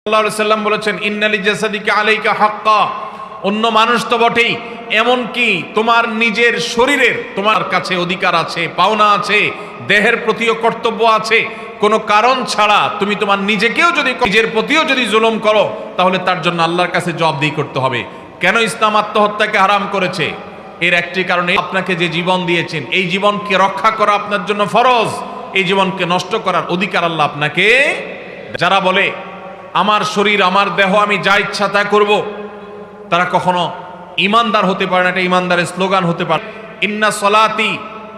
সাল্লাল্লাহু আলাইহি সাল্লাম বলেছেন, ইন্নালি জাসাদিকা আলাইকা হাক্কা। অন্য মানুষ তো বটেই, এমনকি তোমার নিজের শরীরের তোমার কাছে অধিকার আছে, পাওনা আছে, দেহের প্রতিও কর্তব্য আছে। কোনো কারণ ছাড়া তুমি তোমার নিজেকেও যদি নিজের প্রতিও যদি জুলুম করো, তাহলে তার জন্য আল্লাহর কাছে জবাবদিহি করতে হবে। কেন ইসলাম আত্মহত্যাকে হারাম করেছে? এর একটি কারণে, আপনাকে যে জীবন দিয়েছেন এই জীবনকে রক্ষা করা আপনার জন্য ফরজ। এই জীবনকে নষ্ট করার অধিকার আল্লাহ আপনাকে। যারা বলে আমার শরীর আমার দেহ আমি যা ইচ্ছা তা করব, তারা কখনো ইমানদার হতে পারে না। এটা ইমানদারের স্লোগান হতে পারে। ইন্না সলাতি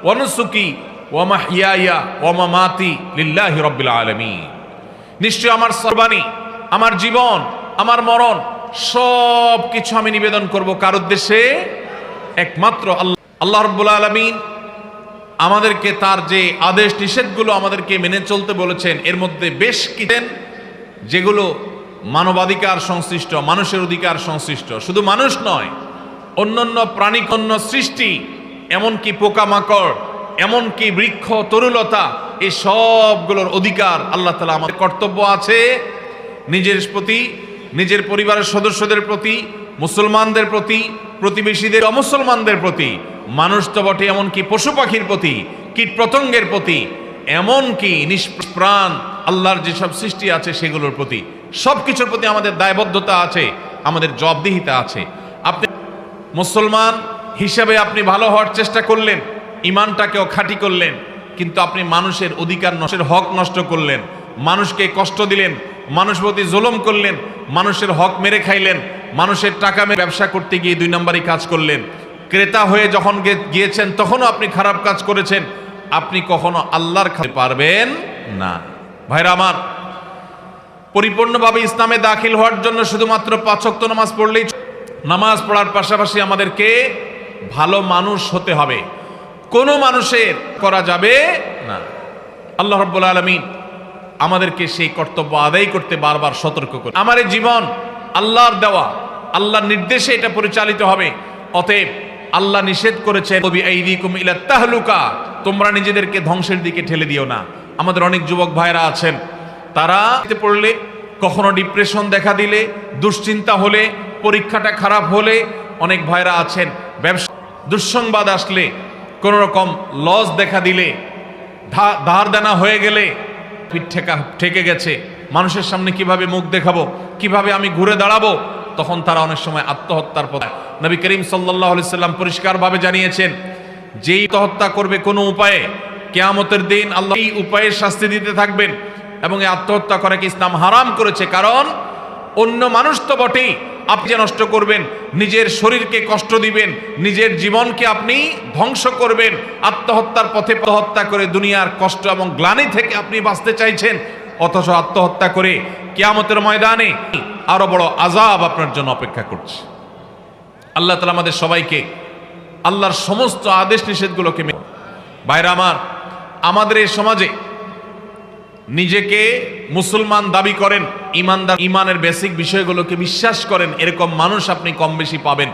ওয়া নুসুকি ওয়া মাহইয়ায়া ওয়া মামাতি লিল্লাহি রাব্বিল আলামিন। নিশ্চয় আমার কুরবানি, আমার জীবন, আমার মরণ সব কিছু আমি নিবেদন করব কার উদ্দেশ্যে? একমাত্র আল্লাহ রাব্বুল আলামিন আমাদেরকে তার যে আদেশ নিষেধগুলো আমাদেরকে মেনে চলতে বলেছেন, এর মধ্যে বেশ কিছু যেগুলো মানবাধিকার সংশ্লিষ্ট, মানুষের অধিকার সংশ্লিষ্ট। শুধু মানুষ নয়, অন্যান্য প্রাণীকন্য সৃষ্টি, এমনকি পোকামাকড়, এমনকি বৃক্ষ তরুলতা, এই সবগুলোর অধিকার আল্লাহ তাআলা আমাদের কর্তব্য আছে নিজের প্রতি, নিজের পরিবারের সদস্যদের প্রতি, মুসলমানদের প্রতি, প্রতিবেশীদের অমুসলমানদের প্রতি, মানুষ তো বটে, এমনকি পশু পাখির প্রতি, কীট পতঙ্গের প্রতি, এমনকি নিষ্প্রাণ আল্লাহর যেসব সৃষ্টি আছে সেগুলোর প্রতি, সবকিছুর প্রতি আমাদের দায়বদ্ধতা আছে, আমাদের জবাবদিহিতা আছে। আপনি মুসলমান হিসাবে আপনি ভালো হওয়ার চেষ্টা করলেন, ইমানটাকেও খাঁটি করলেন, কিন্তু আপনি মানুষের অধিকার নষ্টের হক নষ্ট করলেন, মানুষকে কষ্ট দিলেন, মানুষ প্রতি জুলুম করলেন, মানুষের হক মেরে খাইলেন, মানুষের টাকা মেরে ব্যবসা করতে গিয়ে 2 নম্বরই কাজ করলেন। ক্রেতা হয়ে যখন গিয়েছেন তখনও আপনি খারাপ কাজ করেছেন। আপনি কখনো আল্লাহর কাছে পারবেন না। ভাইরা আমার, পরিপূর্ণভাবে ইসলামে দাখিল হওয়ার জন্য শুধুমাত্র 5 ওয়াক্ত নামাজ পড়লেই, নামাজ পড়ার পাশাপাশি আমাদেরকে ভালো মানুষ হতে হবে। কোনো মানুষের করা যাবে না। আল্লাহ রাব্বুল আলামিন আমাদেরকে সেই কর্তব্য আদায় করতে বারবার সতর্ক করে। আমার এই জীবন আল্লাহর দেওয়া, আল্লাহর নির্দেশে এটা পরিচালিত হবে। অতএব আল্লাহ নিষেধ করেছেন, বিআইদিকুম ইলা তাহলুকা, তোমরা নিজেদেরকে ধ্বংসের দিকে ঠেলে দিও না। আমাদের অনেক যুবক ভাইরা আছেন, তারা পড়লে, কখনো ডিপ্রেশন দেখা দিলে, দুশ্চিন্তা হলে, পরীক্ষাটা খারাপ হলে, অনেক ভাইরা আছেন ব্যবসা দুঃসংবাদ আসলে, কোন রকম লস দেখা দিলে, ধার দেনা হয়ে গেলে, পিঠ ঠেকে গেছে, মানুষের সামনে কিভাবে মুখ দেখাবো, কিভাবে আমি ঘুরে দাঁড়াবো, তখন তারা অনেক সময় আত্মহত্যার পথে। নবী করিম সাল্লাল্লাহু আলাইহি সাল্লাম পরিষ্কারভাবে জানিয়েছেন, যেই আত্মহত্যা করবে কোনো উপায়ে, কিয়ামতের দিন আল্লাহ এই উপায়ে শাস্তি দিতে থাকবেন। এবং এই আত্মহত্যা করাকে ইসলাম হারাম করেছে। কারণ অন্য মানুষ তো বটেই, আপনি যে নষ্ট করবেন, নিজের শরীরকে কষ্ট দিবেন, নিজের জীবনকে আপনি ধ্বংস করবেন, আত্মহত্যার পথে হত্যা করে দুনিয়ার কষ্ট এবং গ্লানি থেকে আপনি বাঁচতে চাইছেন, অথচ আত্মহত্যা করে কিয়ামতের ময়দানে আরো বড় আযাব আপনার জন্য অপেক্ষা করছে। আল্লাহ তাআলা আমাদের সবাইকে আল্লাহর সমস্ত আদেশ নিষেধগুলোকে। ভাইরা আমার, আমাদের এই সমাজে নিজেকে মুসলমান দাবি করেন, ইমানদার, ইমানের বেসিক বিষয়গুলোকে বিশ্বাস করেন, এরকম মানুষ আপনি কম বেশি পাবেন।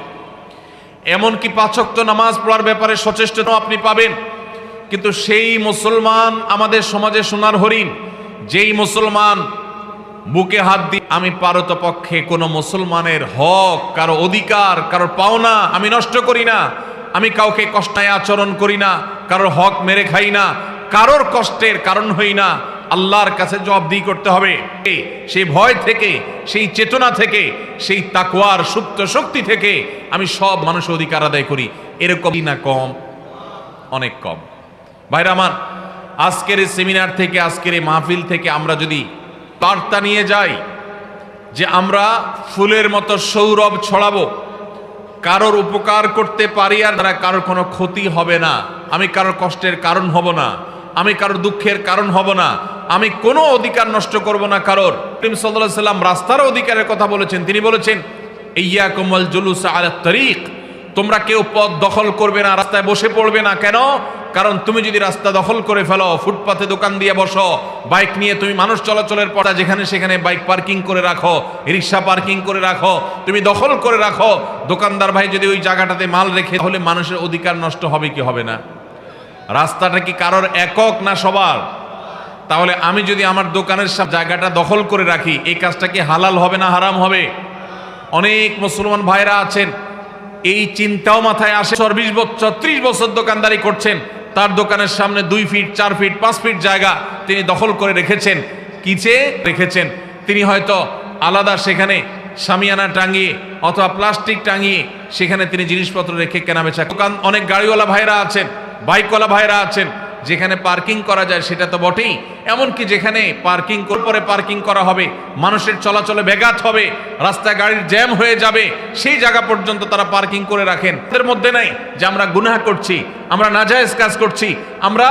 এমনকি 5 ওয়াক্ত নামাজ পড়ার ব্যাপারে সচেষ্ট আপনি পাবেন। কিন্তু সেই মুসলমান আমাদের সমাজে সোনার হরিণ, যেই মুসলমান বুকে হাত দিয়ে আমি পারতপক্ষে কোনো মুসলমানের হক, কারো অধিকার, কারো পাওনা আমি নষ্ট করি না, আমি কাউকে কষ্টায় আচরণ করি না, কারোর হক মেরে খাই না, কারোর কষ্টের কারণ হই না, আল্লাহর কাছে জবাবদিহি করতে হবে। সেই ভয় থেকে, সেই চেতনা থেকে, সেই তাকওয়ার সুপ্ত শক্তি থেকে আমি সব মানুষের অধিকার আদায় করি। এরকম না কম, অনেক কম। ভাইরা আমার, আজকের এই সেমিনার থেকে, আজকের এই মাহফিল থেকে আমরা যদি বার্তা নিয়ে যাই যে আমরা ফুলের মতো সৌরভ ছড়াবো, কারোর উপকার করতে পারি, আর দ্বারা কারোর কোনো ক্ষতি হবে না, আমি কারোর কষ্টের কারণ হব না, আমি কারোর দুঃখের কারণ হব না, আমি কোনো অধিকার নষ্ট করব না কারোর। নবী সাল্লাল্লাহু আলাইহি সাল্লাম রাস্তার অধিকারের কথা বলেছেন। তিনি বলেছেন, ইয়্যাকুম ওয়াল জুলুস আলা তরিক, তোমরা কেউ পথ দখল করবে না, রাস্তায় বসে পড়বে না। কেন? কারণ তুমি যদি রাস্তা দখল করে ফেলো, ফুটপাতে দোকান দিয়ে বসো, বাইক নিয়ে তুমি মানুষ চলাচলের পথে যেখানে সেখানে বাইক পার্কিং করে রাখো, রিক্সা পার্কিং করে রাখো, তুমি দখল করে রাখো, দোকানদার ভাই যদি ওই জায়গাটাতে মাল রেখে, তাহলে মানুষের অধিকার নষ্ট হবে কি হবে না? রাস্তাটা কি কারোর একক না সবার? তাহলে আমি যদি আমার দোকানের সব জায়গাটা দখল করে রাখি, এই কাজটা কি হালাল হবে না হারাম হবে? অনেক মুসলমান ভাইরা আছেন এই চিন্তাও মাথায় আসে, 20 বছর 30 বছর দোকানদারি করছেন, তার দোকানের সামনে 2 ফিট 4 ফিট 5 ফিট জায়গা তিনি দখল করে রেখেছেন। কিচে রেখেছেন তিনি হয়তো আলাদা সেখানে শামিয়ানা টাঙিয়ে অথবা প্লাস্টিক টাঙিয়ে সেখানে তিনি জিনিসপত্র রেখে কেনাবেচা। দোকান অনেক গাড়িওয়ালা ভাইরা আছেন, বাইকওয়ালা ভাইরা আছেন, যেখানে পার্কিং করা যায় সেটা তো বটেই, এমনকি যেখানে পার্কিং করে পার্কিং করা হবে, মানুষের চলাচলে ব্যাঘাত হবে, রাস্তায় গাড়ির জ্যাম হয়ে যাবে, সেই জায়গা পর্যন্ত তারা পার্কিং করে রাখেন। এর মধ্যে নাই যে আমরা গুনাহ করছি, আমরা নাজায়েজ কাজ করছি, আমরা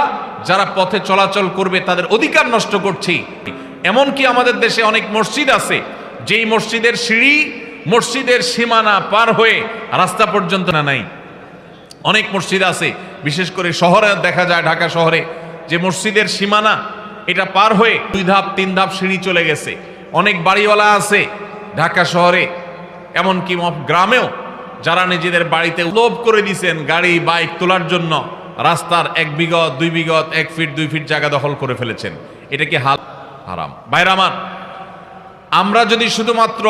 যারা পথে চলাচল করবে তাদের অধিকার নষ্ট করছি। এমনকি আমাদের দেশে অনেক মসজিদ আছে যেই মসজিদের সিঁড়ি মসজিদের সীমানা পার হয়ে রাস্তা পর্যন্ত নাই। অনেক মসজিদ আছে, বিশেষ করে শহরে দেখা যায়, ঢাকা শহরে যে মসজিদের সীমানা এটা পার হয়ে 2 ধাপ 3 ধাপ সিঁড়ি চলে গেছে। অনেক বাড়িওয়ালা আছে ঢাকা শহরে, এমনকি গ্রামেও, যারা নিজেদের বাড়িতে লোভ করে দিয়েছেন গাড়ি বাইক তোলার জন্য, রাস্তার 1 বিঘত 2 বিঘত 1 ফিট 2 ফিট জায়গা দখল করে ফেলেছেন। এটা কি হারাম? ভাইরা আমার, আমরা যদি শুধুমাত্র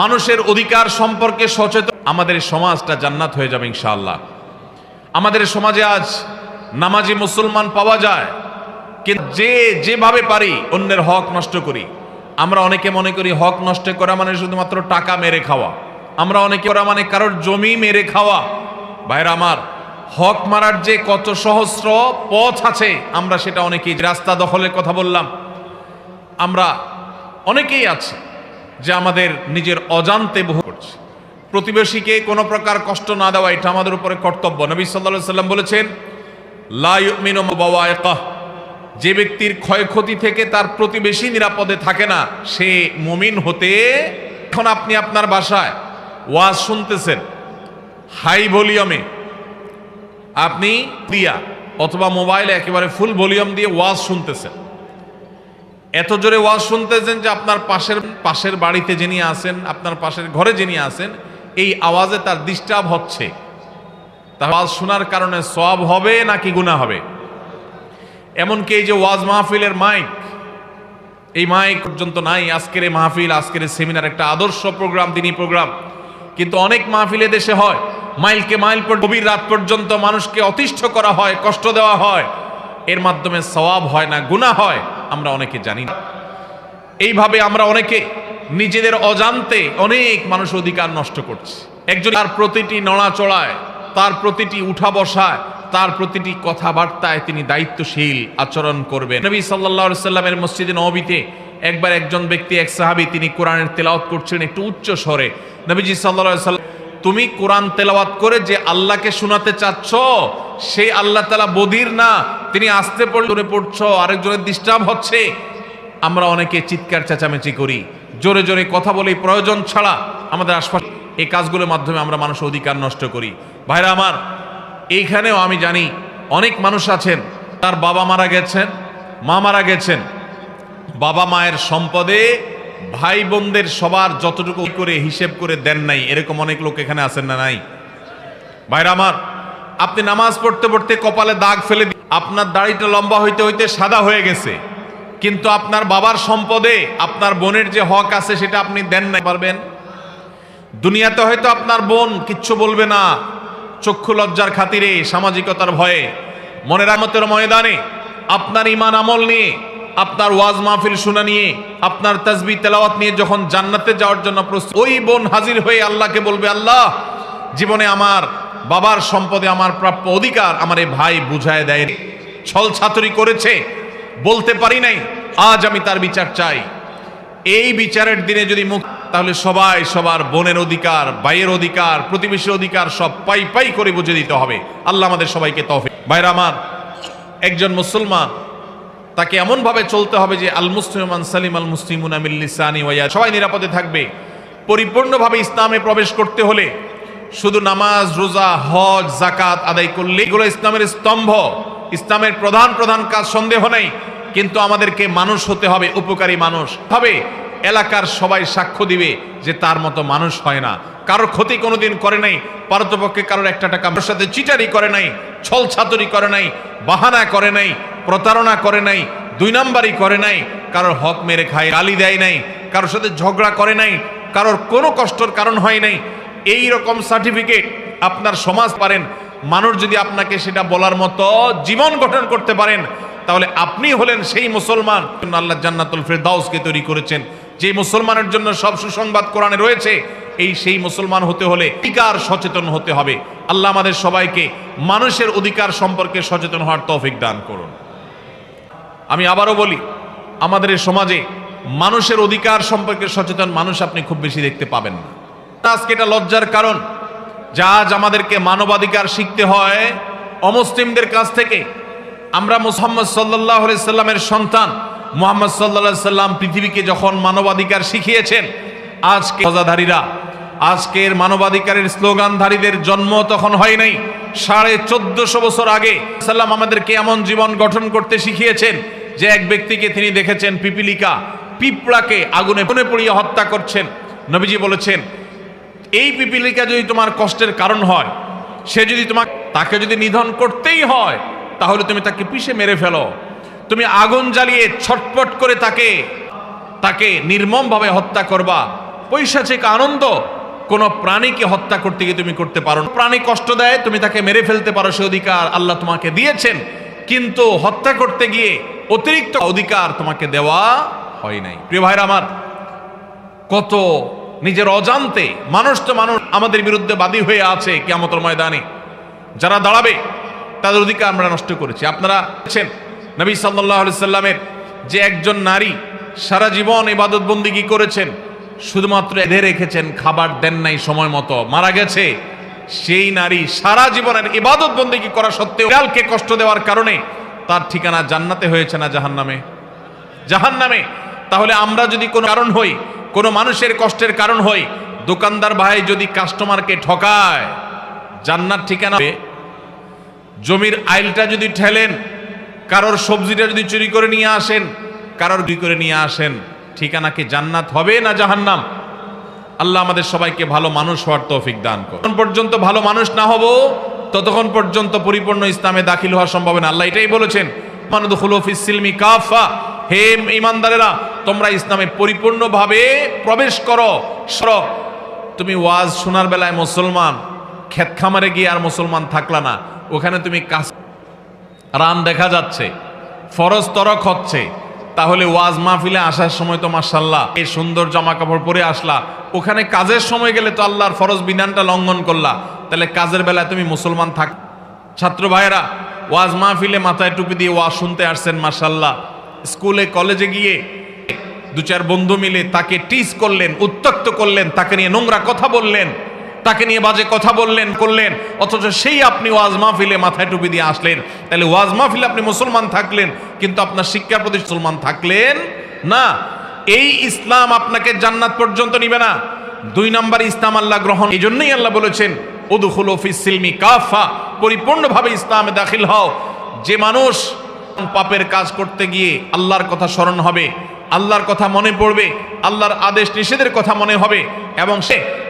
মানুষের অধিকার সম্পর্কে সচেতন, আমাদের সমাজটা জান্নাত হয়ে যাবে ইনশাআল্লাহ। আমাদের সমাজে আজ নামাজি মুসলমান পাওয়া যায়, কিন্তু যেভাবে পারি অন্যের হক নষ্ট করি। আমরা অনেকে মনে করি হক নষ্ট করা মানে শুধুমাত্র টাকা মেরে খাওয়া, আমরা অনেকে করা মানে কারোর জমি মেরে খাওয়া। ভাইরা আমার, হক মারার যে কত সহস্র পথ আছে, আমরা সেটা অনেকেই, রাস্তা দখলের কথা বললাম, আমরা অনেকেই আছে যে আমাদের নিজের অজান্তে বহু করছে। প্রতিবেশীকে কোনো প্রকার কষ্ট না দেওয়া এটা আমাদের উপরে কর্তব্য। নবী সাল্লাল্লাহু আলাইহি সাল্লাম বলেছেন, লা ইউমিনু বাওয়াইকাহ, যে ব্যক্তির ক্ষয়ক্ষতি থেকে তার প্রতিবেশী নিরাপদে থাকে না, সে মুমিন হতে। এখন আপনি আপনার বাসায় ওয়াজ শুনতেছেন হাই ভলিউমে, আপনি দিয়া অথবা মোবাইলে একেবারে ফুল ভলিউম দিয়ে ওয়াজ শুনতেছেন, এত জোরে ওয়াজ শুনতেছেন যে আপনার পাশের বাড়িতে যিনি আছেন, আপনার পাশের ঘরে যিনি আছেন, এই আওয়াজে তার ডিস্টার্ব হচ্ছে। তা ওয়াজ শোনার কারণে সওয়াব হবে নাকি গুনাহ হবে? এমনকি এই যে ওয়াজ মাহফিলের মাইক, এই মাইক পর্যন্ত নাই। আজকের এই মাহফিল, আজকের এই সেমিনার একটা আদর্শ প্রোগ্রাম, দিনী প্রোগ্রাম, কিন্তু অনেক মাহফিলে দেশে হয় মাইলকে মাইল পর গভীর রাত পর্যন্ত মানুষকে অতিষ্ঠ করা হয়, কষ্ট দেওয়া হয়, এর মাধ্যমে সওয়াব হয় না গুনাহ হয়, আমরা অনেকে জানি না। এইভাবে আমরা অনেকে নিজেদের অজান্তে অনেক মানুষ অধিকার নষ্ট করছে। একজন তার প্রতিটি নড়াচড়ায়, তার প্রতিটি উঠা বসায়, তার প্রতিটি কথাবার্তায় তিনি দায়িত্বশীল আচরণ করবেন। নবী সাল্লাল্লাহু আলাইহি সাল্লামের মসজিদে নববীতে একবার একজন ব্যক্তি, এক সাহাবী, তিনি কোরআনের তেলাওয়াত করছিলেন একটু উচ্চ স্বরে। নবীজি সাল্লাল্লাহু আলাইহি সাল্লাম, তুমি কোরআন তেলাওয়াত করে যে আল্লাহকে শোনাতে চাচ্ছ, সেই আল্লাহ তাআলা বধির না, তিনি আস্তে পড়ে পড়ছো, আরেকজনের ডিস্টার্ব হচ্ছে। আমরা অনেকে চিৎকার চেঁচামেচি করি, জোরে জোরে কথা বলি প্রয়োজন ছাড়া, আমাদের আশপাশে এই কাজগুলোর মাধ্যমে আমরা মানুষের অধিকার নষ্ট করি। ভাইরা আমার, এইখানেও আমি জানি অনেক মানুষ আছেন, তার বাবা মারা গেছেন, মা মারা গেছেন, বাবা মায়ের সম্পদে ভাই বোনদের সবার যতটুকু করে হিসেব করে দেন নাই, এরকম অনেক লোক এখানে আছেন না নাই? ভাইরা আমার, আপনি নামাজ পড়তে পড়তে কপালে দাগ ফেলে, আপনার দাড়িটা লম্বা হইতে হইতে সাদা হয়ে গেছে, কিন্তু আপনার বাবার সম্পদে আপনার বোনের যে হক আছে সেটা আপনি দেন নাই। পারবেন? দুনিয়াতে হয়তো আপনার বোন কিচ্ছু বলবে না, চক্ষু লজ্জার খাতিরে, সামাজিকতার ভয়ে। মনের আমতের ময়দানে আপনার ঈমান আমল নিয়ে, আপনার ওয়াজ মাহফিল শোনা নিয়ে, আপনার তাসবিহ তেলাওয়াত নিয়ে যখন জান্নাতে যাওয়ার জন্য প্রস্তুত, ওই বোন হাজির হয়ে আল্লাহকে বলবে, আল্লাহ, জীবনে আমার বাবার সম্পদে আমার প্রাপ্য অধিকার আমার এই ভাই বুঝায় দেয়নি, ছল ছাতুরি করেছে, বলতে পারি নাই, আজ আমি তার বিচার চাই। এই বিচারের দিনে যদি মুখ, তাহলে সবাই সবার বোনের অধিকার, ভাইয়ের অধিকার, প্রতিবেশীর অধিকার সব পাই পাই করে বুঝে দিতে হবে। আল্লাহ আমাদের সবাইকে তৌফিক। ভাইরা আমার, একজন মুসলমান তাকে এমন ভাবে চলতে হবে যে আল মুসলিমান সালিম আল মুসলিমুনা মিন লিসানি ওয়া ইয়াদি, সবাই নিরাপদে থাকবে। পরিপূর্ণভাবে ইসলামে প্রবেশ করতে হলে শুধু নামাজ, রোজা, হজ, যাকাত আদায় করলে এগুলো ইসলামের স্তম্ভ, ইসলামের প্রধান প্রধান কাজ, সন্দেহ নেই। কিন্তু আমাদেরকে মানুষ হতে হবে, উপকারী মানুষ হবে। এলাকার সবাই সাক্ষ্য দিবে যে তার মতো মানুষ হয় না, কারোর ক্ষতি কোনোদিন করে নাই, পারতপক্ষে কারোর একটা টাকা আমার সাথে চিটারি করে নাই, ছল ছাতুরি করে নাই, বাহানা করে নাই, প্রতারণা করে নাই, দুই নাম্বারই করে নাই, কারোর হক মেরে খায়, গালি দেয় নাই, কারোর সাথে ঝগড়া করে নাই, কারোর কোনো কষ্টের কারণ হয় নাই, এই রকম সার্টিফিকেট আপনার সমাজ পারেন, মানুষ যদি আপনাকে সেটা বলার মতো জীবন গঠন করতে পারেন, তাহলে আপনি হলেন সেই মুসলমান। আল্লাহ জান্নাতুল ফেরদাউসকে তৈরি করেছেন, যে মুসলমানের জন্য সব সুসংবাদ কোরআনে রয়েছে। এই সেই মুসলমান হতে হলে অধিকার সচেতন হতে হবে। আল্লাহ আমাদের সবাইকে মানুষের অধিকার সম্পর্কে সচেতন হওয়ার তৌফিক দান করুন। আমি আবারও বলি, আমাদের এই সমাজে মানুষের অধিকার সম্পর্কে সচেতন মানুষ আপনি খুব বেশি দেখতে পাবেন না। আজকে এটা লজ্জার কারণ, যা আজ আমাদেরকে মানবাধিকার শিখতে হয় অমুসলিমদের কাছ থেকে। আমরা মুহাম্মদ সাল্লাল্লাহু আলাইহি সাল্লামের সন্তান, মুহাম্মদ সাল্লাল্লাহু আলাইহি সাল্লাম পৃথিবীকে যখন মানবাধিকার শিখিয়েছেন, আজকে রোজাধারীরা, আজকের মানবাধিকারের স্লোগানধারীদের জন্ম তখন হয় নাই। 1450 বছর আগে সাল্লাম আমাদেরকে এমন জীবন গঠন করতে শিখিয়েছেন যে এক ব্যক্তিকে তিনি দেখেছেন পিঁপড়াকে আগুনে পুড়িয়ে হত্যা করছেন। নবীজি বলেছেন, এই পিপিলিকা যদি তোমার কষ্টের কারণ হয়, সে যদি তাকে যদি নিধন করতেই হয়, তাহলে তুমি তাকে পিষে মেরে ফেলো। তুমি আগুন জ্বালিয়ে ছটপট করে তাকে নির্মমভাবে হত্যা করবা। পৈশাচিক আনন্দ কোন প্রাণীকে হত্যা করতে গিয়ে তুমি করতে পারো না। প্রাণী কষ্ট দেয়, তুমি তাকে মেরে ফেলতে পারো, সে অধিকার আল্লাহ তোমাকে দিয়েছেন, কিন্তু হত্যা করতে গিয়ে অতিরিক্ত অধিকার তোমাকে দেওয়া হয় নাই। প্রিয় ভাইরা আমার, কত নিজের অজান্তে মানুষ আমাদের বিরুদ্ধে বাদী হয়ে আছে কিয়ামতের ময়দানে। যারা দাঁড়াবে তাদের অধিকার আমরা নষ্ট করেছি। আপনারা দেখছেন নবী সাল্লাল্লাহু আলাইহি সাল্লামের যে একজন নারী সারা জীবন ইবাদত বন্দেগী করেছেন, শুধুমাত্র বেঁধে রেখেছেন, খাবার দেন নাই সময় মতো, মারা গেছে। সেই নারী সারা জীবনের ইবাদত বন্দেগী করা সত্ত্বেও বিড়ালকে কষ্ট দেওয়ার কারণে তার ঠিকানা জান্নাতে হয়েছে না জাহান্নামে? জাহান্নামে। তাহলে আমরা যদি কোনো কারণ হই, কোনো মানুষের কষ্টের কারণ হই, দোকানদার ভাই যদি কাস্টমারকে ঠকায়, জান্নাত ঠিকানা। জমির আইলটা যদি ঠেলেন, কারোর সবজিটা যদি চুরি করে নিয়ে আসেন, কারোর চুরি করে নিয়ে আসেন, ঠিকানা কি জান্নাত হবে না জাহান্নাম? আল্লাহ আমাদের সবাইকে ভালো মানুষ হওয়ার তৌফিক দান করুন। যতক্ষণ পর্যন্ত ভালো মানুষ না হব, ততক্ষণ পর্যন্ত পরিপূর্ণ ইসলামে দাখিল হওয়া সম্ভব না। আল্লাহ এটাই বলেছেন, মানদুখুলু ফিস সিলমি কাফা, হে ঈমানদারেরা, তোমরা ইসলামে পরিপূর্ণভাবে প্রবেশ করো। তুমি ওয়াজ শোনার বেলায় মুসলমান, ক্ষেত খামারে গিয়ে আর মুসলমান থাকলা না, ওখানে তুমি কাজ রান দেখা যাচ্ছে, ফরজ তরক হচ্ছে, তাহলে ওয়াজ মাহফিলে আসার সময় তো মাশাআল্লাহ এই সুন্দর জামা কাপড় পরে আসলা, ওখানে কাজের সময় গেলে তো আল্লাহর ফরজ বিধানটা লঙ্ঘন করলা, তাহলে কাজের বেলায় তুমি মুসলমান থাক। ছাত্র ভাইয়েরা, ওয়াজ মাহফিলে মাথায় টুপি দিয়ে ওয়াজ শুনতে আসছেন মাশাআল্লাহ, স্কুলে কলেজে গিয়ে দু চার বন্ধু মিলে তাকে টিজ করলেন, উত্ত্যক্ত করলেন, তাকে নিয়ে নোংরা কথা বললেন, তাকে নিয়ে বাজে কথা করলেন, অথচ সেই আপনি ওয়াজ মাহফিলে মাথায় টুপি দিয়ে আসলেন। তাহলে ওয়াজ মাহফিলে আপনি মুসলমান থাকলেন, কিন্তু আপনার শিক্ষা প্রতিষ্ঠান মুসলমান থাকলেন না। এই ইসলাম আপনাকে জান্নাত পর্যন্ত নিবে না। 2 নম্বর ইসলাম আল্লাহ গ্রহণ। এই জন্যই আল্লাহ বলেছেন, উদখুলু ফিস সিলমি কাফা, পরিপূর্ণভাবে ইসলামে দাখিল হও। যে মানুষ পাপের কাজ করতে গিয়ে আল্লাহর কথা স্মরণ হবে, আল্লাহর কথা মনে পড়বে, আল্লাহর আদেশ নিষেধের কথা মনে হবে, এবং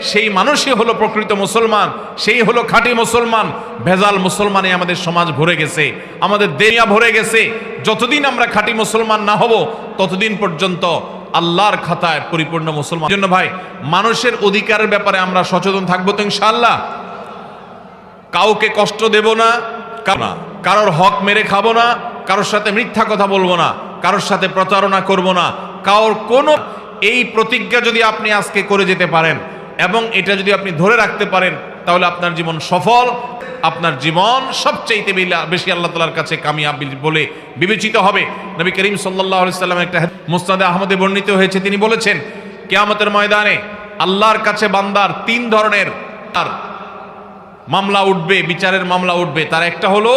সেই মানুষই হলো প্রকৃত মুসলমান, সেই হলো খাঁটি মুসলমান। ভেজাল মুসলমানে আমাদের সমাজ ভরে গেছে, আমাদের দেয়া ভরে গেছে। যতদিন আমরা খাঁটি মুসলমান না হব, ততদিন পর্যন্ত আল্লাহর খাতায় পরিপূর্ণ মুসলমান। জন্য ভাই, মানুষের অধিকারের ব্যাপারে আমরা সচেতন থাকবো তো ইনশাআল্লাহ। কাউকে কষ্ট দেব না, কারোর হক মেরে খাবো না, কারোর সাথে মিথ্যা কথা বলবো না, কারোর সাথে প্রতারণা করব না, কারোর কোনো। এই প্রতিজ্ঞা যদি আপনি আজকে করে যেতে পারেন এবং এটা যদি আপনি ধরে রাখতে পারেন, তাহলে আপনার জীবন সফল, আপনার জীবন সবচেয়ে বেশি আল্লাহ তাআলার কাছে কামিয়াব বলে বিবেচিত হবে। নবী করিম সাল্লাল্লাহু আলাইহি সাল্লামের একটা মুসনাদে আহমদে বর্ণিত হয়েছে, তিনি বলেছেন, কিয়ামতের ময়দানে আল্লাহর কাছে বান্দার 3 ধরনের মামলা উঠবে, বিচারের মামলা উঠবে। তার একটা হলো,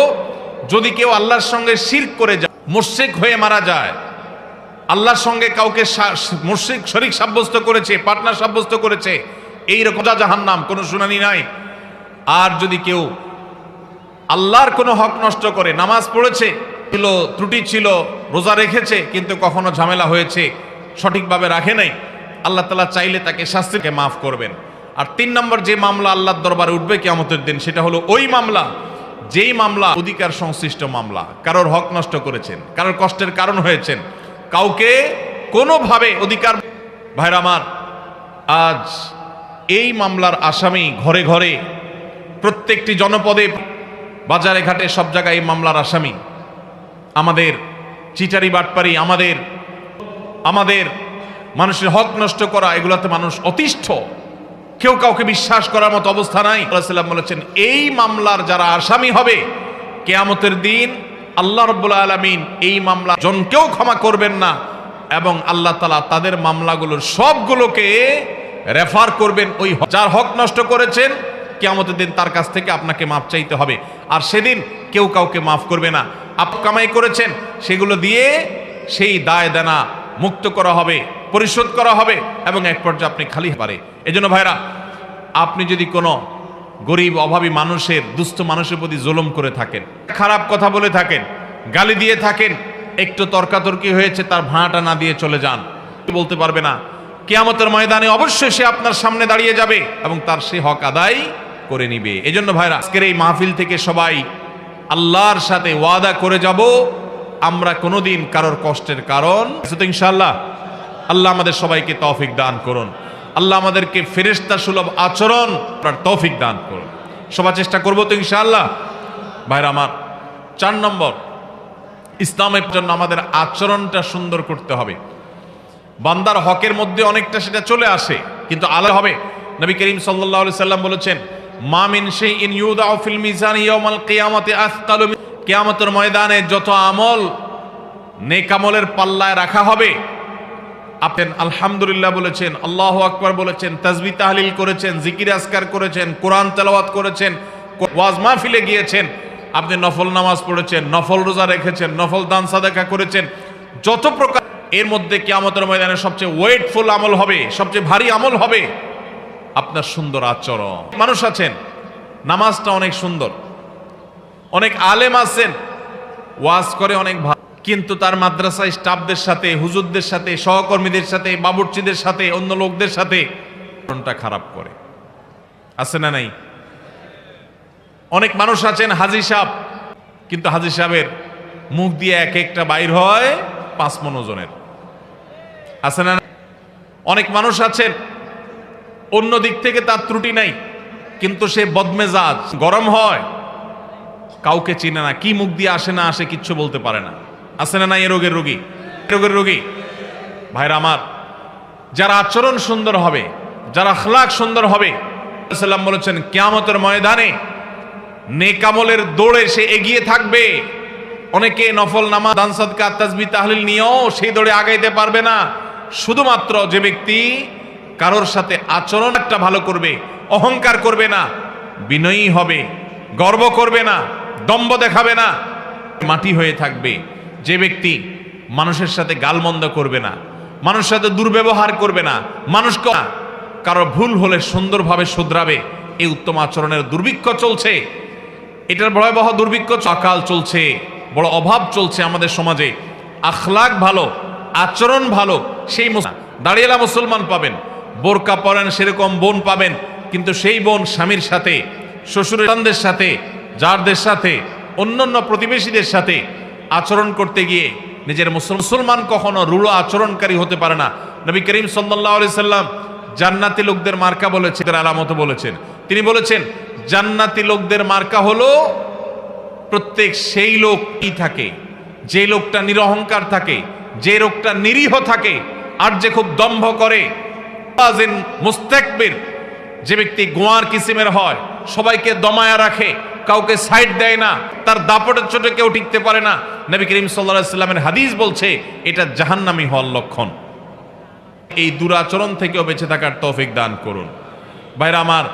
যদি কেউ আল্লাহর সঙ্গে শিরক করে যায়, মুশরিক হয়ে মারা যায়, আল্লাহর সঙ্গে কাউকে মুশরিক শরীক সাব্যস্ত করেছে, পার্টনার সাব্যস্ত করেছে, এইরকম জাহান্নাম, কোনো শুনানি নাই। আর যদি কেউ আল্লাহর কোনো হক নষ্ট করে, নামাজ পড়েছে, ত্রুটি ছিল, রোজা রেখেছে, কিন্তু কখনো ঝামেলা হয়েছে, সঠিকভাবে রাখে নাই, আল্লাহ তাআলা চাইলে তাকে শাস্তিকে মাফ করবেন। আর 3 নম্বর যে মামলা আল্লাহর দরবারে উঠবে কিয়ামতের দিন, সেটা হলো ওই মামলা যেই মামলা অধিকার সংশ্লিষ্ট মামলা, কারোর হক নষ্ট করেছেন, কারোর কষ্টের কারণ হয়েছেন, কাউকে কোনোভাবে অধিকার, ভাইরা আমার, আজ এই মামলার আসামি ঘরে ঘরে, প্রত্যেকটি জনপদে, বাজারে ঘাটে, সব জায়গায় এই মামলার আসামি। আমাদের চিটারি বাটপারি, আমাদের মানুষের হক নষ্ট করা, এগুলোতে মানুষ অতিষ্ঠ, কেউ কাউকে বিশ্বাস করার মতো অবস্থা নাই। রাসূলুল্লাহ বলেছেন এই মামলার যারা আসামি হবে কিয়ামতের দিন আল্লাহ রাব্বুল আলামিন এই মামলা জনকেও ক্ষমা করবেন না, এবং আল্লাহ তাআলা তাদের মামলাগুলোর সবগুলোকে রেফার করবেন ওই যার হক নষ্ট করেছেন। কিয়ামতের দিন তার কাছ থেকে আপনাকে মাফ চাইতে হবে, আর সেদিন কেউ কাউকে মাফ করবে না। আপনি কামাই করেছেন সেগুলো দিয়ে সেই দায় দেনা মুক্ত করা হবে, পরিশোধ করা হবে, এবং এক পর্যায়ে আপনি খালি পারে। এজন্য ভাইরা, আপনি যদি কোনো গরিব অভাবী মানুষের, দুস্থ মানুষের প্রতি জুলুম করে থাকেন, খারাপ কথা বলে থাকেন, গালি দিয়ে থাকেন, একটু তর্কাতর্কি হয়েছে তার ভাড়াটা না দিয়ে চলে যান, বলতে পারবে না। কিয়ামতের ময়দানে অবশ্যই সে আপনার সামনে দাঁড়িয়ে যাবে এবং তার সে হক আদায় করে নিবে। এজন্য ভাইরা, আজকের এই মাহফিল থেকে সবাই আল্লাহর সাথে ওয়াদা করে যাব, আমরা কোনোদিন কারোর কষ্টের কারণ ইনশাআল্লাহ। আল্লাহ আমাদের সবাইকে তৌফিক দান করুন। আল্লাহ আমাদেরকে ফেরেশতা সুলভ আচরণ করার তৌফিক দান করুন। সবার চেষ্টা করবো তো ইনশাআল্লাহ। ভাইরা আমার, 4 নম্বর, ইসলামের জন্য আমাদের আচরণটা সুন্দর করতে হবে। বান্দার হকের মধ্যে অনেকটা সেটা চলে আসে, কিন্তু আলাদা হবে। নবী করিম সাল্লাল্লাহু আলাইহি সাল্লাম বলেছেন, মা মিন শাইইন ইউদাউ ফিল মিজান ইয়াউমাল কিয়ামাতি আসকালু, কিয়ামতের ময়দানে যত আমল নেক আমলের পাল্লায় রাখা হবে, আপনি আলহামদুলিল্লাহ বলেছেন, আল্লাহু আকবার বলেছেন, তাসবিহ তাহলিল করেছেন, জিকির আজকার করেছেন, কোরআন তেলাওয়াত করেছেন, ওয়াজ মাহফিলে গিয়েছেন, আপনি নফল নামাজ পড়েছেন, নফল রোজা রেখেছেন, নফল দান সাদাকা করেছেন, যত প্রকার, এর মধ্যে কিয়ামতের ময়দানে সবচেয়ে ওয়েটফুল আমল হবে, সবচেয়ে ভারী আমল হবে আপনার সুন্দর আচরণ। মানুষ আছেন নামাজটা অনেক সুন্দর, অনেক আলেম আছেন ওয়াজ করে অনেক ভালো, কিন্তু তার মাদ্রাসায় স্টাফদের সাথে, হুজুরদের সাথে, সহকর্মীদের সাথে, বাবুর্চিদের সাথে, অন্য লোকদের সাথে আচরণটা খারাপ করে। আছে না নাই? অনেক মানুষ আছেন হাজী সাহেব, কিন্তু হাজী সাহেবের মুখ দিয়ে এক একটা বাইর হয় 5 মণ ওজনের। আছে না? অনেক মানুষ আছেন অন্য দিক থেকে তার ত্রুটি নাই, কিন্তু সে বদমেজাজ, গরম হয়, কাউকে চিনে না, কি মুখ দিয়ে আসে না আসে কিচ্ছু বলতে পারে না। আছে না নাই? এ রোগের রোগী। ভাইরা আমার, যারা আচরণ সুন্দর হবে, যারা আখলাক সুন্দর হবে, সাল্লাম বলেছেন কিয়ামতের ময়দানে নেক আমলের দৌড়ে সে এগিয়ে থাকবে। অনেকে নফল নামাজ, দান সাদকা, তাসবিহ তাহলিল নিয়েও সেই দৌড়ে আগাইতে পারবে না। শুধুমাত্র যে ব্যক্তি কারোর সাথে আচরণ একটা ভালো করবে, অহংকার করবে না, বিনয়ী হবে, গর্ব করবে না, দম্ভ দেখাবে না, মাটি হয়ে থাকবে, যে ব্যক্তি মানুষের সাথে গালমন্দ করবে না, মানুষের সাথে দুর্ব্যবহার করবে না, মানুষকে কারো ভুল হলে সুন্দরভাবে শুধরাবে, এই উত্তম আচরণের দুর্ভিক্ষ চলছে। এটার ভয়াবহ দুর্ভিক্ষ, অকাল চলছে, বড় অভাব চলছে আমাদের সমাজে। আখলাক ভালো, আচরণ ভালো, সেই দাঁড়িয়েলা মুসলমান পাবেন, বোরকা পরেন সেরকম বোন পাবেন, কিন্তু সেই বোন স্বামীর সাথে, শ্বশুরের সাথে, যারদের সাথে, অন্যান্য প্রতিবেশীদের সাথে আচরণ করতে গিয়ে নিজের মুসলমান কখনো রূঢ় আচরণকারী হতে পারে না। নবী করিম সাল্লাল্লাহু আলাইহি সাল্লাম জান্নাতি লোকদের মার্কা বলেছেন, তার আলামত বলেছেন। তিনি বলেছেন জান্নাতি লোকদের মার্কা হলো প্রত্যেক সেই লোক কি থাকে, যে লোকটা নিরহংকার থাকে, যে লোকটা নিরীহ থাকে, আর যে খুব দম্ভ করে, মুস্তাকবির, যে ব্যক্তি গোয়ার কিসিমের হয়, সবাইকে দমায়া রাখে, কাউকে সাইড দেয় না, তার দাপটের চোটে কেউ টিকতে পারে না। নবী করিম সাল্লাল্লাহু আলাইহি সাল্লামের হাদিস বলছে এটা জাহান্নামী হওয়ার লক্ষণ। এই দুরাচরণ থেকেও বেঁচে থাকার তৌফিক দান করুন। ভাইরা আমার,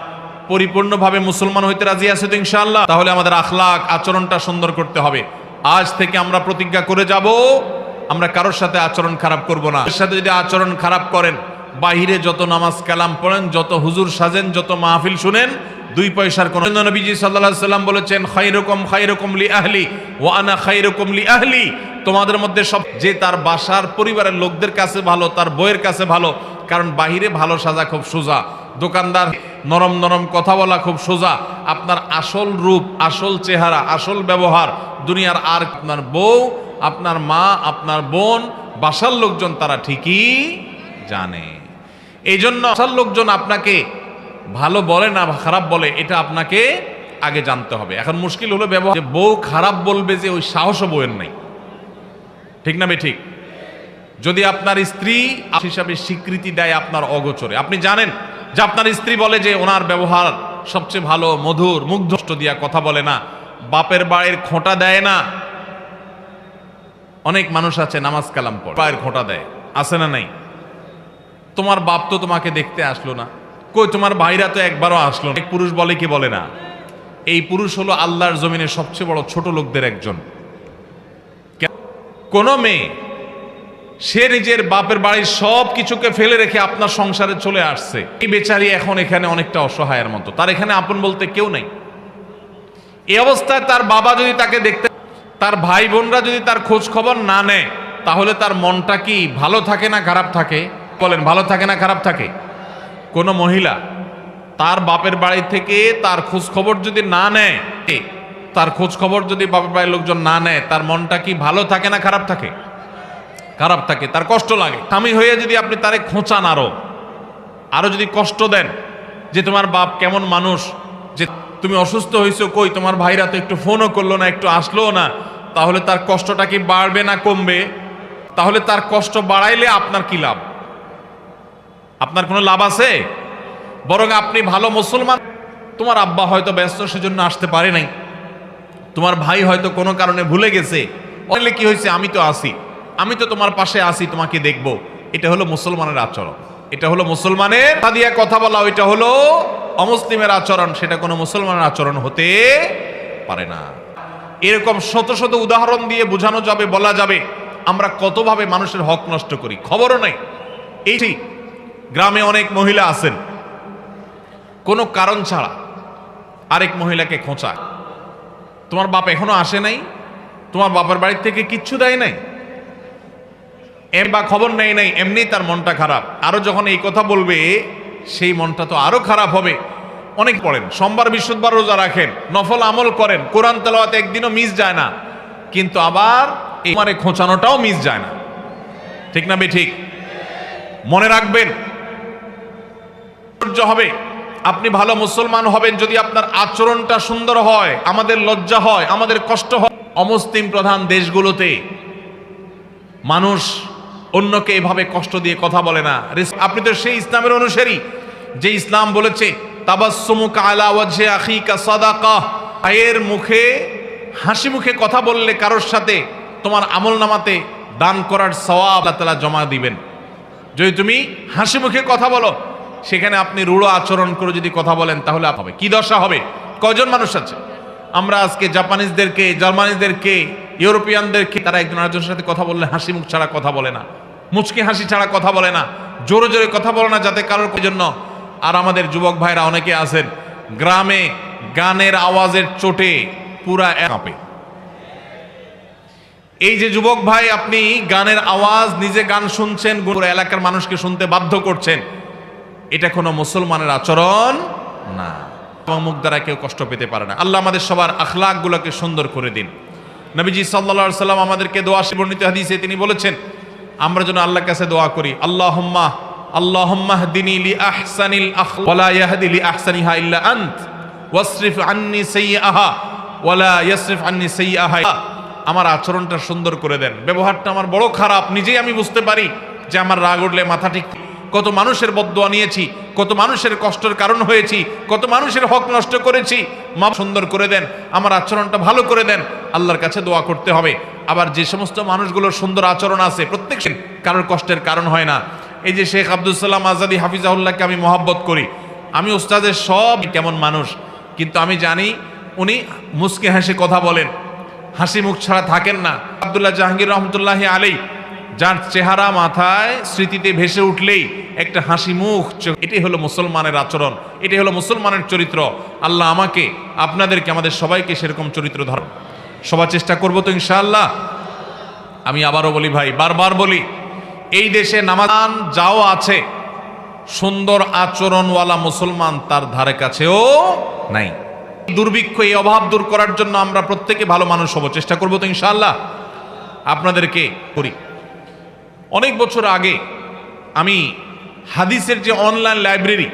পরিপূর্ণভাবে মুসলমান হইতে রাজি আছে তো ইনশাআল্লাহ? তাহলে আমাদের আখলাক, আচরণটা সুন্দর করতে হবে। আজ থেকে আমরা প্রতিজ্ঞা করে যাব, আমরা কারোর সাথে আচরণ খারাপ করব না। এর সাথে যদি আচরণ খারাপ করেন, বাহিরে যত নামাজ কালাম পড়েন, যত হুজুর সাজেন, যত মাহফিল শুনেন, 2 পয়সার কোন। নবীজি সাল্লাল্লাহু আলাইহি সাল্লাম বলেছেন খায়রুকুম লি আহলি ওয়া আনা খায়রুকুম লি আহলি, তোমাদের মধ্যে সব যে তার বাসার পরিবারের লোকদের কাছে ভালো, তার বউয়ের কাছে ভালো, কারণ বাহিরে ভালো সাজা খুব সোজা, দোকানদার নরম নরম কথা বলা খুব সোজা, আপনার আসল রূপ, আসল চেহারা, আসল ব্যবহার দুনিয়ার আর আপনার বউ, আপনার মা, আপনার বোন, বাসার লোকজন তারা ঠিকই জানে। এই জন্য বাসার লোকজন আপনাকে ভালো বলে না খারাপ বলে এটা আপনাকে আগে জানতে হবে। এখন মুশকিল হলো ব্যবহার, বউ খারাপ বলবে যে ওই সাহসও বউয়ের নাই, ঠিক না ঠিক? যদি আপনার স্ত্রী হিসাবে স্বীকৃতি দেয় আপনার অগোচরে, আপনি জানেন যে আপনার স্ত্রী বলে যে ওনার ব্যবহার সবচেয়ে ভালো, মধুর, মুগ্ধ দিয়া কথা বলে না, বাপের বাড়ির খোঁটা দেয় না। অনেক মানুষ আছে নামাজ কালাম পড়ে বাড়ির খোঁটা দেয়, আছে না নাই? তোমার বাপ তো তোমাকে দেখতে আসলো না, কই তোমার ভাইরা তো একবারও আসলো না। এক পুরুষ বলে কি বলে না? এই পুরুষ হলো আল্লাহর জমিনের সবচেয়ে বড় ছোট লোকদের একজন। কোন মেয়ে সে নিজের বাপের বাড়ির সব কিছুকে ফেলে রেখে আপনার সংসারে চলে আসছে, এই বেচারি এখন এখানে অনেকটা অসহায়ের মতো, তার এখানে আপন বলতে কেউ নেই। এই অবস্থায় তার বাবা যদি তাকে দেখতে, তার ভাই বোনরা যদি তার খোঁজ খবর না নেয়, তাহলে তার মনটা কি ভালো থাকে না খারাপ থাকে? বলেন, ভালো থাকে না খারাপ থাকে? কোন মহিলা তার বাপের বাড়ি থেকে তার খোঁজ খবর যদি না নেয়, তার খোঁজ খবর যদি বাপের বাড়ির লোকজন না নেয়, তার মনটা কি ভালো থাকে না খারাপ থাকে? খারাপ থাকে, তার কষ্ট লাগে। স্বামী হয়ে যদি আপনি তারে খোঁচান, আরো যদি কষ্ট দেন যে তোমার বাপ কেমন মানুষ, যে তুমি অসুস্থ হয়েছো, কই তোমার ভাইরা তো একটু ফোনও করলো না, একটু আসলো না, তাহলে তার কষ্টটা কি বাড়বে না কমবে? তাহলে তার কষ্ট বাড়াইলে আপনার কি লাভ? আপনার কোনো লাভ আছে? বরং আপনি ভালো মুসলমান, তোমার আব্বা হয়তো ব্যস্ত সেজন্য আসতে পারে নাই, তোমার ভাই হয়তো কোনো কারণে ভুলে গেছে, বললে কি হয়েছে, আমি তো আসি, আমি তো তোমার পাশে আসি, তোমাকে দেখব। এটা হলো মুসলমানের আচরণ, এটা হলো মুসলমানের দিয়ে কথা বলা, ওইটা হলো অমুসলিমের আচরণ, সেটা কোনো মুসলমানের আচরণ হতে পারে না। এরকম শত শত উদাহরণ দিয়ে বোঝানো যাবে, বলা যাবে আমরা কতভাবে মানুষের হক নষ্ট করি, খবরও নাই। এই ঠিক গ্রামে অনেক মহিলা আছেন, কোনো কারণ ছাড়া আরেক মহিলাকে খোঁচা, তোমার বাপ এখনো আসে নাই, তোমার বাবার বাড়ির থেকে কিচ্ছু দেয় নাই, বা খবর নেই নাই, এমনি তার মনটা খারাপ। আরো যখন এই কথা বলবে, সেই মনটা তো আরো খারাপ হবে। অনেক পড়েন, সোমবার বৃহস্পতিবার রোজা রাখেন, নফল আমল করেন, কোরআন তেলাওয়াত একদিনও মিস যায় না, কিন্তু আবার এই মানে খোঁচানোটাও মিস যায় না, ঠিক না ঠিক? মনে রাখবেন, হবে আপনি ভালো মুসলমান হবেন যদি আপনার আচরণটা সুন্দর হয়, আমাদের লজ্জা হয়, আমাদের কষ্ট হয়। অমুসলিম প্রধান দেশগুলোতে মানুষ অন্যকে এভাবে কষ্ট দিয়ে কথা বলে না। আপনি তো সেই ইসলামের অনুসারী যে ইসলাম বলেছে তাবাসসুমুকা আলা ওয়াজহি আখিকা সাদাকাহ, ভাইয়ের মুখে হাসি মুখে কথা বললে কারোর সাথে তোমার আমলনামাতে দান করার সওয়াব আল্লাহ তাআলা জমা দিবেন। যদি তুমি হাসি মুখে কথা বলো, সেখানে আপনি রূঢ় আচরণ করে যদি কথা বলেন, তাহলে হবে কি দশা হবে? কয়জন মানুষ আছে আমরা আজকে জাপানিজদেরকে, জার্মানিদেরকে, ইউরোপিয়ানদেরকে, তারা একজন আরেকজনের সাথে কথা বললে হাসি মুখ ছাড়া কথা বলে না, মুচকি হাসি ছাড়া কথা বলে না, জোরে জোরে কথা বলে না যাতে কারোর জন্য। আর আমাদের যুবক ভাইরা অনেকে আছেন গ্রামে গানের আওয়াজের চোটে পুরা কাঁপে। এই যে যুবক ভাই, আপনি গানের আওয়াজ, নিজে গান শুনছেন, পুরো এলাকার মানুষকে শুনতে বাধ্য করছেন, এটা কোনো মুসলমানের আচরণ না। এবং মুখ দ্বারা কেউ কষ্ট পেতে পারে না। আল্লাহ আমাদের সবার আখলাক গুলোকে সুন্দর করে দিন। নবীজি সাল্লাল্লাহু আলাইহি সাল্লাম আমাদেরকে দোয়া বর্ণিত হাদিসে তিনি বলেছেন, আমরা যেন আল্লাহর কাছে দোয়া করি, আল্লাহুম্মা হদিনি লি আহসানিল আখলাক ওয়া লা ইয়াহদি লি আহসানিহা ইল্লা আনত ওয়াসরিফ আন্নি সাইয়্যাহা ওয়া লা ইয়াসরিফ আন্নি সাইয়্যাহা। আমার আচরণটা সুন্দর করে দেন, ব্যবহারটা আমার বড় খারাপ, নিজেই আমি বুঝতে পারি যে আমার রাগ উঠলে মাথা ঠিক, কত মানুষের বদদোয়া নিয়েছি, কত মানুষের কষ্টের কারণ হয়েছি, কত মানুষের হক নষ্ট করেছি, মা সুন্দর করে দেন, আমার আচরণটা ভালো করে দেন। আল্লাহর কাছে দোয়া করতে হবে। আবার যে সমস্ত মানুষগুলোর সুন্দর আচরণ আছে, প্রত্যেক কারোর কষ্টের কারণ হয় না। এই যে শেখ আব্দুল সালাম আজাদি হাফিজাহুল্লাহকে আমি মহব্বত করি, আমি উস্তাদের সব কেমন মানুষ, কিন্তু আমি জানি উনি মুচকি হাসি কথা বলেন, হাসি মুখ ছাড়া থাকেন না। আব্দুল্লাহ জাহাঙ্গীর রহমতুল্লাহি আলাইহি, যার চেহারা মাথায় স্মৃতিতে ভেসে উঠলেই একটা হাসি মুখ, এটাই হলো মুসলমানের আচরণ, এটাই হলো মুসলমানের চরিত্র। আল্লাহ আমাকে, আপনাদেরকে, আমাদের সবাইকে সেরকম চরিত্র ধর সবার চেষ্টা করবো তো ইনশাআল্লাহ। আমি আবারও বলি ভাই, বারবার বলি, এই দেশে নামাজ যাও আছে, সুন্দর আচরণওয়ালা মুসলমান তার ধারে কাছেও নাই। দুর্ভিক্ষ, এই অভাব দূর করার জন্য আমরা প্রত্যেকে ভালো মানুষ হব, চেষ্টা করবো তো ইনশাআল্লাহ। আপনাদেরকে করি, অনেক বছর আগে আমি হাদিসের যে অনলাইন লাইব্রেরি